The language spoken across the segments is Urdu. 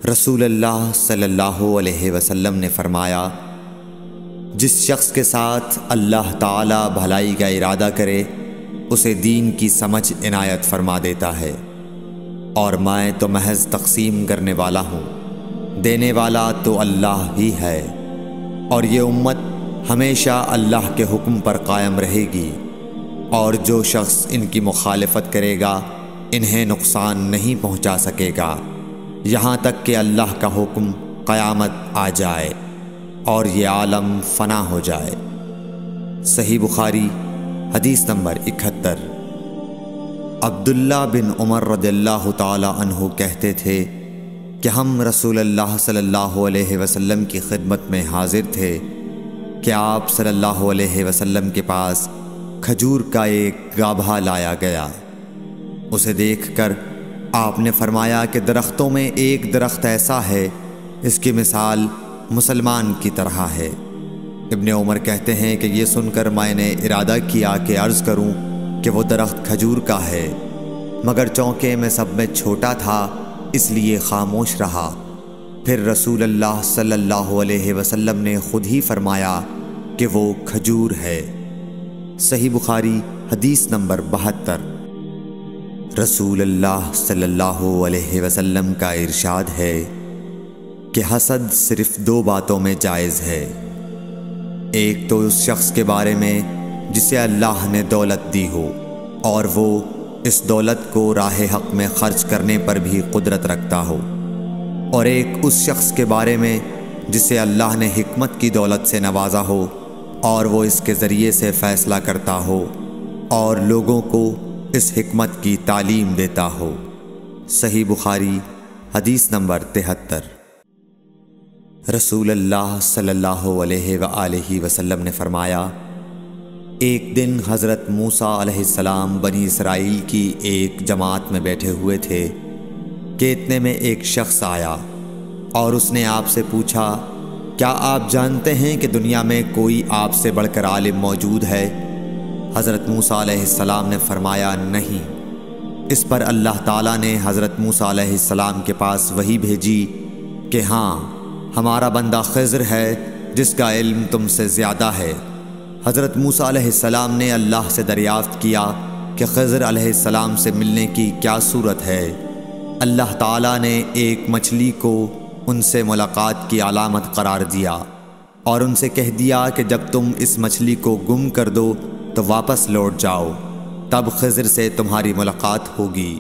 رسول اللہ صلی اللہ علیہ وسلم نے فرمایا، جس شخص کے ساتھ اللہ تعالی بھلائی کا ارادہ کرے اسے دین کی سمجھ عنایت فرما دیتا ہے، اور میں تو محض تقسیم کرنے والا ہوں، دینے والا تو اللہ ہی ہے، اور یہ امت ہمیشہ اللہ کے حکم پر قائم رہے گی، اور جو شخص ان کی مخالفت کرے گا انہیں نقصان نہیں پہنچا سکے گا یہاں تک کہ اللہ کا حکم قیامت آ جائے اور یہ عالم فنا ہو جائے۔ صحیح بخاری حدیث نمبر 71۔ عبداللہ بن عمر رضی اللہ تعالی عنہ کہتے تھے کہ ہم رسول اللہ صلی اللہ علیہ وسلم کی خدمت میں حاضر تھے کہ آپ صلی اللہ علیہ وسلم کے پاس کھجور کا ایک گابھا لایا گیا۔ اسے دیکھ کر آپ نے فرمایا کہ درختوں میں ایک درخت ایسا ہے اس کی مثال مسلمان کی طرح ہے۔ ابن عمر کہتے ہیں کہ یہ سن کر میں نے ارادہ کیا کہ عرض کروں کہ وہ درخت کھجور کا ہے، مگر چونکہ میں سب میں چھوٹا تھا اس لیے خاموش رہا۔ پھر رسول اللہ صلی اللہ علیہ وسلم نے خود ہی فرمایا کہ وہ کھجور ہے۔ صحیح بخاری حدیث نمبر 72۔ رسول اللہ صلی اللہ علیہ وسلم کا ارشاد ہے کہ حسد صرف دو باتوں میں جائز ہے، ایک تو اس شخص کے بارے میں جسے اللہ نے دولت دی ہو اور وہ اس دولت کو راہ حق میں خرچ کرنے پر بھی قدرت رکھتا ہو، اور ایک اس شخص کے بارے میں جسے اللہ نے حکمت کی دولت سے نوازا ہو اور وہ اس کے ذریعے سے فیصلہ کرتا ہو اور لوگوں کو اس حکمت کی تعلیم دیتا ہو۔ صحیح بخاری حدیث نمبر 73۔ رسول اللہ صلی اللہ علیہ وآلہ وسلم نے فرمایا، ایک دن حضرت موسیٰ علیہ السلام بنی اسرائیل کی ایک جماعت میں بیٹھے ہوئے تھے کہ اتنے میں ایک شخص آیا اور اس نے آپ سے پوچھا، کیا آپ جانتے ہیں کہ دنیا میں کوئی آپ سے بڑھ کر عالم موجود ہے؟ حضرت موسیٰ علیہ السلام نے فرمایا، نہیں۔ اس پر اللہ تعالیٰ نے حضرت موسیٰ علیہ السلام کے پاس وحی بھیجی کہ ہاں، ہمارا بندہ خضر ہے جس کا علم تم سے زیادہ ہے۔ حضرت موسیٰ علیہ السلام نے اللہ سے دریافت کیا کہ خضر علیہ السلام سے ملنے کی کیا صورت ہے؟ اللہ تعالیٰ نے ایک مچھلی کو ان سے ملاقات کی علامت قرار دیا اور ان سے کہہ دیا کہ جب تم اس مچھلی کو گم کر دو تو واپس لوٹ جاؤ، تب خضر سے تمہاری ملاقات ہوگی۔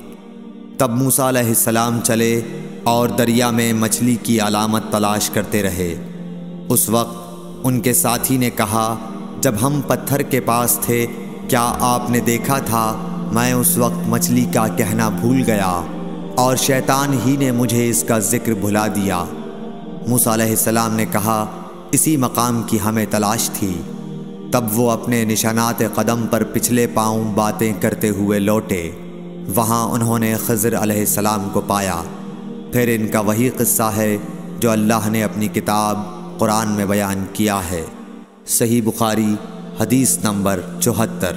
تب موسیٰ علیہ السلام چلے اور دریا میں مچھلی کی علامت تلاش کرتے رہے۔ اس وقت ان کے ساتھی نے کہا، جب ہم پتھر کے پاس تھے کیا آپ نے دیکھا تھا؟ میں اس وقت مچھلی کا کہنا بھول گیا اور شیطان ہی نے مجھے اس کا ذکر بھلا دیا۔ موسیٰ علیہ السلام نے کہا، اسی مقام کی ہمیں تلاش تھی۔ تب وہ اپنے نشانات قدم پر پچھلے پاؤں باتیں کرتے ہوئے لوٹے۔ وہاں انہوں نے خضر علیہ السلام کو پایا۔ پھر ان کا وہی قصہ ہے جو اللہ نے اپنی کتاب قرآن میں بیان کیا ہے۔ صحیح بخاری حدیث نمبر 74۔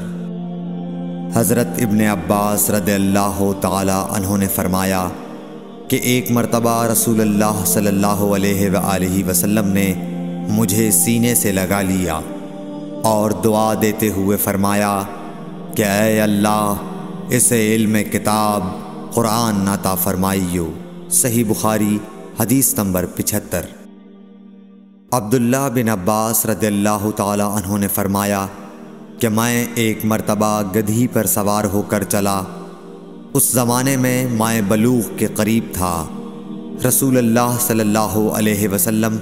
حضرت ابن عباس رضی اللہ تعالی عنہ نے فرمایا کہ ایک مرتبہ رسول اللہ صلی اللہ علیہ وآلہ وسلم نے مجھے سینے سے لگا لیا اور دعا دیتے ہوئے فرمایا کہ اے اللہ، اسے علم کتاب قرآن عطا فرمائیو۔ صحیح بخاری حدیث نمبر 75۔ عبداللہ بن عباس رضی اللہ تعالی عنہ نے فرمایا کہ میں ایک مرتبہ گدھی پر سوار ہو کر چلا۔ اس زمانے میں میں بلوغ کے قریب تھا۔ رسول اللہ صلی اللہ علیہ وسلم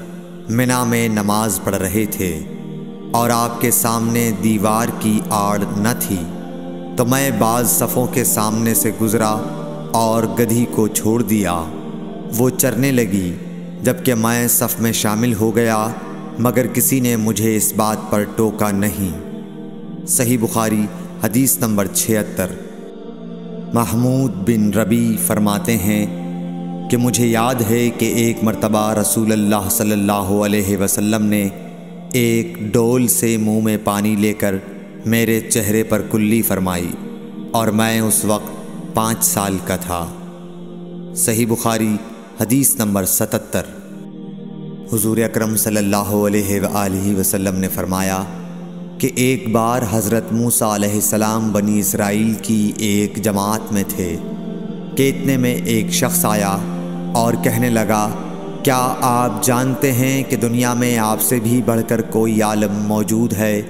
منی میں نماز پڑھ رہے تھے اور آپ کے سامنے دیوار کی آڑ نہ تھی، تو میں بعض صفوں کے سامنے سے گزرا اور گدھی کو چھوڑ دیا۔ وہ چرنے لگی، جبکہ میں صف میں شامل ہو گیا، مگر کسی نے مجھے اس بات پر ٹوکا نہیں۔ صحیح بخاری حدیث نمبر 76۔ محمود بن ربی فرماتے ہیں کہ مجھے یاد ہے کہ ایک مرتبہ رسول اللہ صلی اللہ علیہ وسلم نے ایک ڈول سے منہ میں پانی لے کر میرے چہرے پر کلی فرمائی اور میں اس وقت 5 سال کا تھا۔ صحیح بخاری حدیث نمبر 77۔ حضور اکرم صلی اللہ علیہ وآلہ وسلم نے فرمایا کہ ایک بار حضرت موسیٰ علیہ السلام بنی اسرائیل کی ایک جماعت میں تھے کہ اتنے میں ایک شخص آیا اور کہنے لگا، کیا آپ جانتے ہیں کہ دنیا میں آپ سے بھی بڑھ کر کوئی عالم موجود ہے؟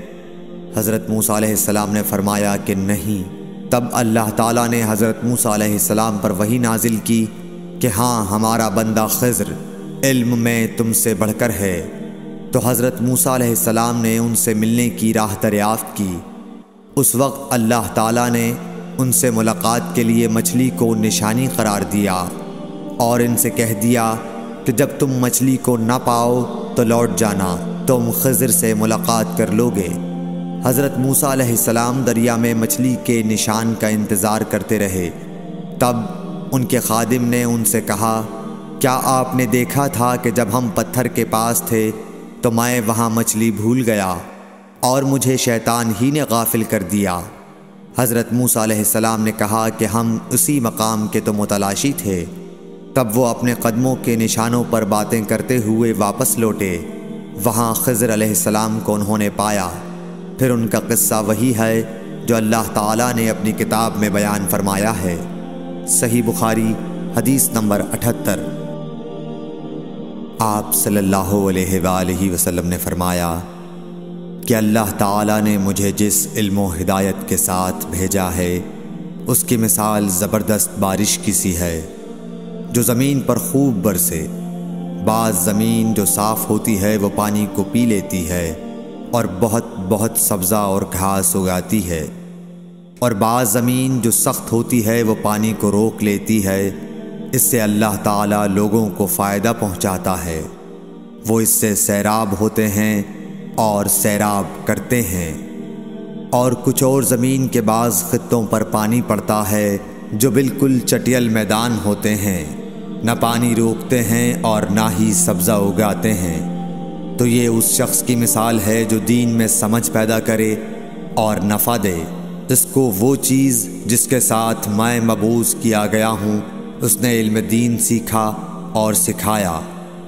حضرت موسیٰ علیہ السلام نے فرمایا کہ نہیں۔ تب اللہ تعالیٰ نے حضرت موسیٰ علیہ السلام پر وحی نازل کی کہ ہاں، ہمارا بندہ خضر علم میں تم سے بڑھ کر ہے۔ تو حضرت موسیٰ علیہ السلام نے ان سے ملنے کی راہ دریافت کی۔ اس وقت اللہ تعالیٰ نے ان سے ملاقات کے لیے مچھلی کو نشانی قرار دیا اور ان سے کہہ دیا کہ جب تم مچھلی کو نہ پاؤ تو لوٹ جانا، تم خضر سے ملاقات کر لوگے۔ حضرت موسیٰ علیہ السلام دریا میں مچھلی کے نشان کا انتظار کرتے رہے۔ تب ان کے خادم نے ان سے کہا، کیا آپ نے دیکھا تھا کہ جب ہم پتھر کے پاس تھے تو میں وہاں مچھلی بھول گیا اور مجھے شیطان ہی نے غافل کر دیا؟ حضرت موسیٰ علیہ السلام نے کہا کہ ہم اسی مقام کے تو متلاشی تھے۔ تب وہ اپنے قدموں کے نشانوں پر باتیں کرتے ہوئے واپس لوٹے۔ وہاں خضر علیہ السلام کو انہوں نے پایا۔ پھر ان کا قصہ وہی ہے جو اللہ تعالیٰ نے اپنی کتاب میں بیان فرمایا ہے۔ صحیح بخاری حدیث نمبر 78۔ آپ صلی اللہ علیہ وآلہ وسلم نے فرمایا کہ اللہ تعالیٰ نے مجھے جس علم و ہدایت کے ساتھ بھیجا ہے اس کی مثال زبردست بارش کی سی ہے جو زمین پر خوب برسے۔ بعض زمین جو صاف ہوتی ہے وہ پانی کو پی لیتی ہے اور بہت سبزہ اور گھاس اگاتی ہے، اور بعض زمین جو سخت ہوتی ہے وہ پانی کو روک لیتی ہے۔ اس سے اللہ تعالیٰ لوگوں کو فائدہ پہنچاتا ہے، وہ اس سے سیراب ہوتے ہیں اور سیراب کرتے ہیں۔ اور کچھ اور زمین کے بعض خطوں پر پانی پڑتا ہے جو بالکل چٹیل میدان ہوتے ہیں، نہ پانی روکتے ہیں اور نہ ہی سبزہ اگاتے ہیں۔ تو یہ اس شخص کی مثال ہے جو دین میں سمجھ پیدا کرے اور نفع دے، اس کو وہ چیز جس کے ساتھ میں مبعوث کیا گیا ہوں اس نے علم دین سیکھا اور سکھایا۔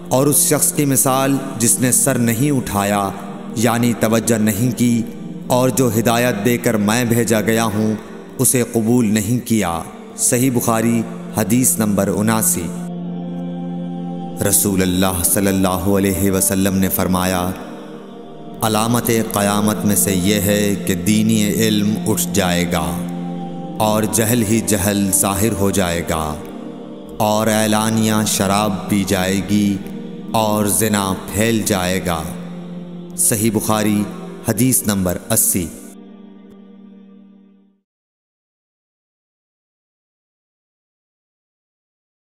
اور اس شخص کی مثال جس نے سر نہیں اٹھایا یعنی توجہ نہیں کی، اور جو ہدایت دے کر میں بھیجا گیا ہوں اسے قبول نہیں کیا۔ صحیح بخاری حدیث نمبر 79۔ رسول اللہ صلی اللہ علیہ وسلم نے فرمایا، علامت قیامت میں سے یہ ہے کہ دینی علم اٹھ جائے گا اور جہل ہی جہل ظاہر ہو جائے گا، اور اعلانیہ شراب پی جائے گی اور زنا پھیل جائے گا۔ صحیح بخاری حدیث نمبر 80۔